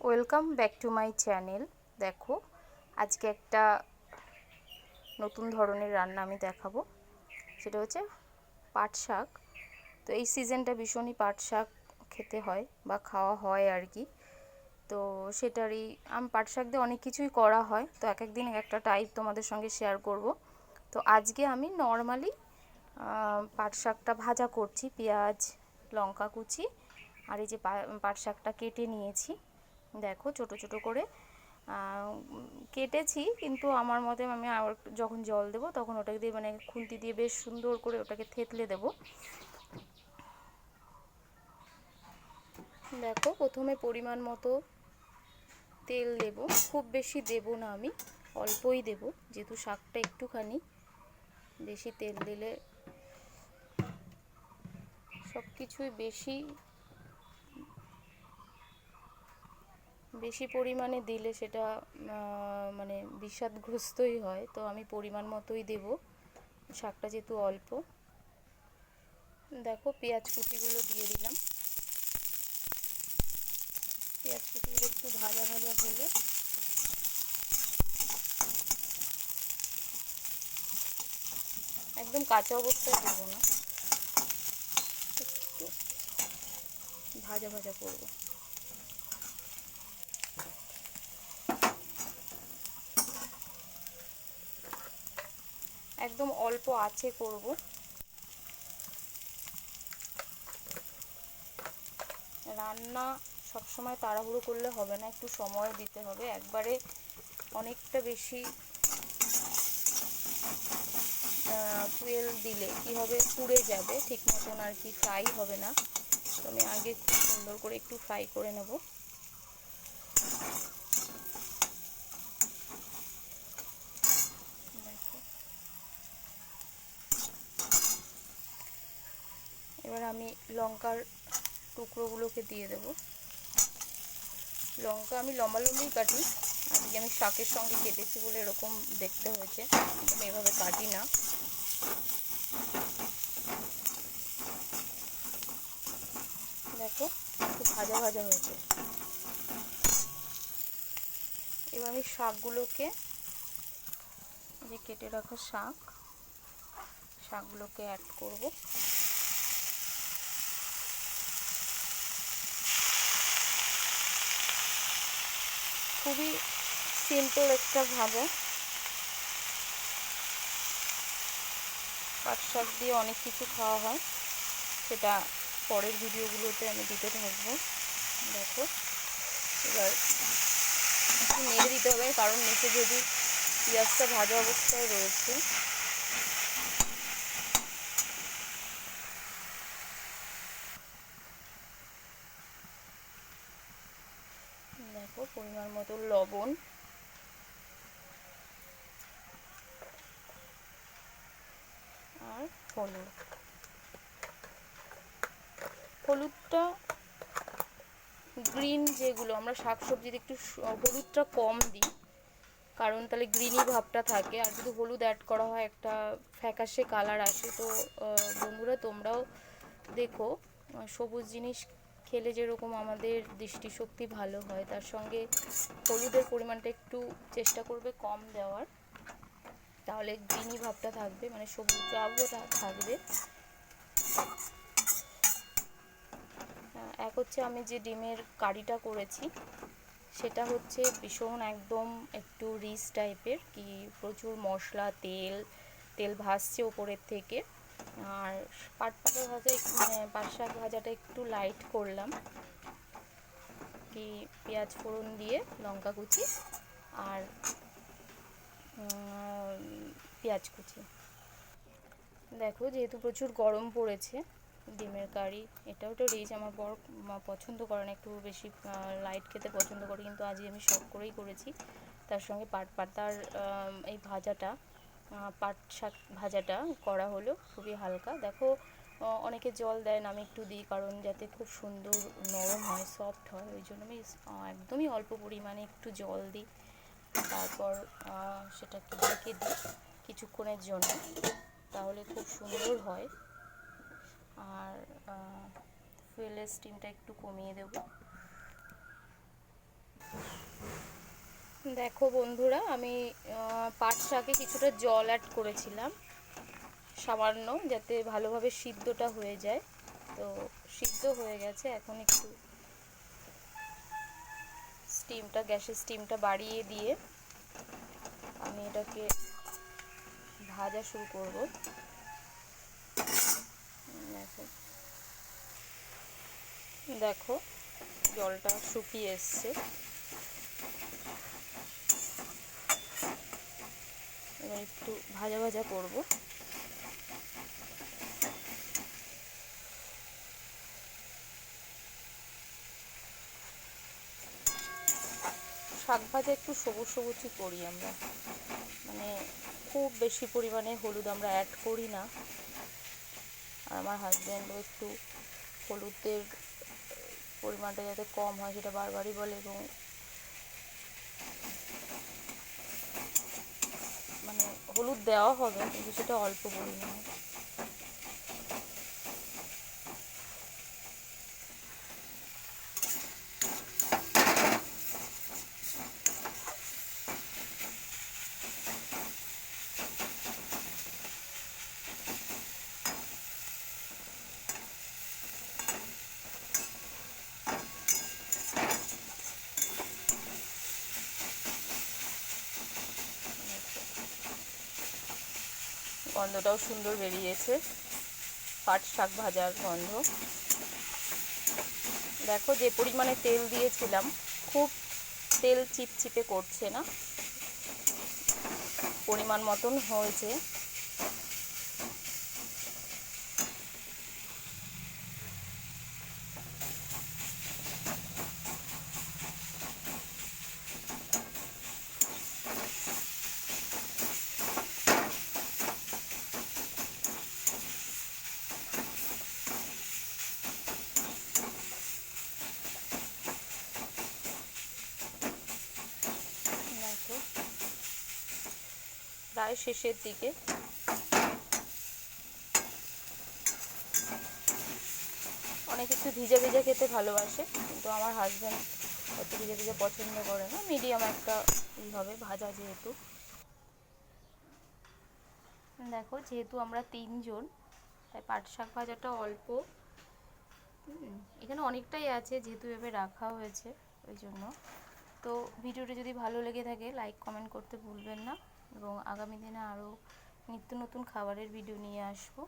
Welcome back to my channel. দেখো, আজকে একটা নতুন ধরনের রান্না আমি দেখাবো। সেটা হচ্ছে পাট শাক। তো এই সিজনটা ভীষণই পাট শাক খেতে হয় বা খাওয়া হয় আর কি। তো সেটারই পাট শাক দিয়ে অনেক কিছুই করা হয়, তো এক একদিন একটা টাইপ তোমাদের সঙ্গে শেয়ার করব। তো আজকে আমি নর্মালি পাট শাকটা ভাজা করছি, পেঁয়াজ লঙ্কা কুচি আর এই যে পাট শাকটা কেটে নিয়েছি। দেখো ছোট ছোট করে কেটেছি, কিন্তু আমার মতে আমি আবার যখন জল দেবো তখন ওটাকে দিয়ে মানে খুন্তি দিয়ে বেশ সুন্দর করে ওটাকে থেতলে দেব। দেখো, প্রথমে পরিমাণ মতো তেল দেব, খুব বেশি দেব না, আমি অল্পই দেব, যেহেতু শাকটা একটুখানি। বেশি তেল দিলে সব কিছুই বেশি পরিমাণে দিলে সেটা মানে বিষাদগ্রস্তই হয়। তো আমি পরিমাণ মতোই দেব, শাকটা যেহেতু অল্প। দেখো, পেঁয়াজ কুচিগুলো দিয়ে দিলাম। পেঁয়াজ কুচিগুলো একটু ভাজা ভাজা হলে একদম কাঁচা অবস্থায় দেবো না, একটু ভাজা ভাজা করব। একদম অল্প আঁচে করব। রান্না সবসময় তাড়াহুড়ো করলে হবে না, একটু সময় দিতে হবে। একবারে অনেকটা বেশি ফুয়েল দিলে কি হবে, পুড়ে যাবে ঠিক মতন আর কি, ফ্রাই হবে না। তো আমি আগে খুব সুন্দর করে একটু ফ্রাই করে নেব। এবার আমি লঙ্কার টুকরোগুলোকে দিয়ে দেব। লঙ্কা আমি লম্বা লম্বাই কাটি, আজকে আমি শাকের সঙ্গে কেটেছি বলে এরকম দেখতে হয়েছে, আমি এভাবে কাটি না। দেখো, একটু ভাজা ভাজা হয়েছে। এবার আমি শাকগুলোকে, যে কেটে রাখা শাকগুলোকে অ্যাড করব। খুবই সিম্পল একটা ভাজা। পাট শাক দিয়ে অনেক কিছু খাওয়া হয়, সেটা পরের ভিডিওগুলোতে আমি দিতে থাকবো। দেখো, এবার একটু নেড়ে দিতে হবে, কারণ নিচে যদি পেঁয়াজটা ভাজা অবস্থায় রয়েছে। দেখো, পরিমাণ মতো লবণ আর হলুদটা গ্রিন, যেগুলো আমরা শাকসবজিতে একটু হলুদটা কম দিই, কারণ তাহলে গ্রিনি ভাবটা থাকে। আর যদি হলুদ অ্যাড করা হয় একটা ফ্যাকাশে কালার আসে। তো বন্ধুরা, তোমরাও দেখো, সবুজ জিনিস খেলে যেরকম আমাদের দৃষ্টিশক্তি ভালো হয়, তার সঙ্গে হলুদের পরিমাণটা একটু চেষ্টা করবে কম দেওয়ার, তাহলে গ্রিনি ভাবটা থাকবে, মানে সবুজ ভাবটা থাকবে। এক হচ্ছে আমি যে ডিমের কারিটা করেছি, সেটা হচ্ছে ভীষণ একদম একটু রিচ টাইপের, কি প্রচুর মশলা, তেল ভাসছে ওপরের থেকে। আর পাট শাক ভাজাটা একটু লাইট করলাম, কি পেঁয়াজ ফোড়ন দিয়ে লঙ্কা কুচি আর পেঁয়াজ কুচি। দেখো, যেহেতু প্রচুর গরম পড়েছে, ডিমের কারি এটাও তো রিচ। আমার বর পছন্দ করে না, একটু বেশি লাইট খেতে পছন্দ করে, কিন্তু আজকে আমি শখ করেই করেছি। তার সঙ্গে পাতার এই ভাজাটা, পাট শাক ভাজাটা করা হলো খুবই হালকা। দেখো, অনেকে জল দেয় না, আমি একটু দিই, কারণ যাতে খুব সুন্দর নরম হয়, সফট হয়। ওই জন্য আমি একদমই অল্প পরিমাণে একটু জল দিই, তারপর সেটাকে ঢেকে দিই কিছুক্ষণের জন্য, তাহলে খুব সুন্দর হয়। আর ফুয়েলের স্টিমটা একটু কমিয়ে দেব। দেখো বন্ধুরা, আমি পাট শাকে কিছুটা জল অ্যাড করেছিলাম সামান্য, যাতে ভালোভাবে সিদ্ধটা হয়ে যায়। তো সিদ্ধ হয়ে গেছে, এখন একটু গ্যাসের স্টিমটা বাড়িয়ে দিয়ে আমি এটাকে ভাজা শুরু করব। দেখো দেখো জলটা শুকিয়ে এসছে। এবার একটু ভাজা ভাজা করব। শাক ভাজা একটু সবুজ সবুজই করি আমরা, মানে খুব বেশি পরিমাণে হলুদ আমরা অ্যাড করি না। আর আমার হাজব্যান্ডও একটু হলুদের পরিমাণটা যাতে কম হয় সেটা বারবারই বলে, এবং মানে হলুদ দেওয়া হবে কিন্তু সেটা অল্প পরিমাণে। গন্ধটাও সুন্দর বেরিয়েছে, পাট শাক ভাজার গন্ধ। দেখো যে পরিমাণে তেল দিয়েছিলাম, খুব তেল চিপচিপে করছে না, পরিমাণ মতন হয়েছে। দেখো প্রায় শেষের দিকে। অনেকে একটু ভিজা ভিজা খেতে ভালোবাসে, কিন্তু আমার হাজব্যান্ড অত ভিজা ভিজা পছন্দ করে না, মিডিয়াম একটা হবে ভাজা যেহেতু। দেখো যেহেতু আমরা 3 জন, তাই পাট শাক ভাজাটা অল্প, এখানে অনেকটাই আছে যেহেতু এভাবে রাখা হয়েছে ওই জন্য। তো ভিডিওটি যদি ভালো লেগে থাকে লাইক কমেন্ট করতে ভুলবেন না, এবং আগামী দিনে আরও নিত্য নতুন খাবারের ভিডিও নিয়ে আসবো।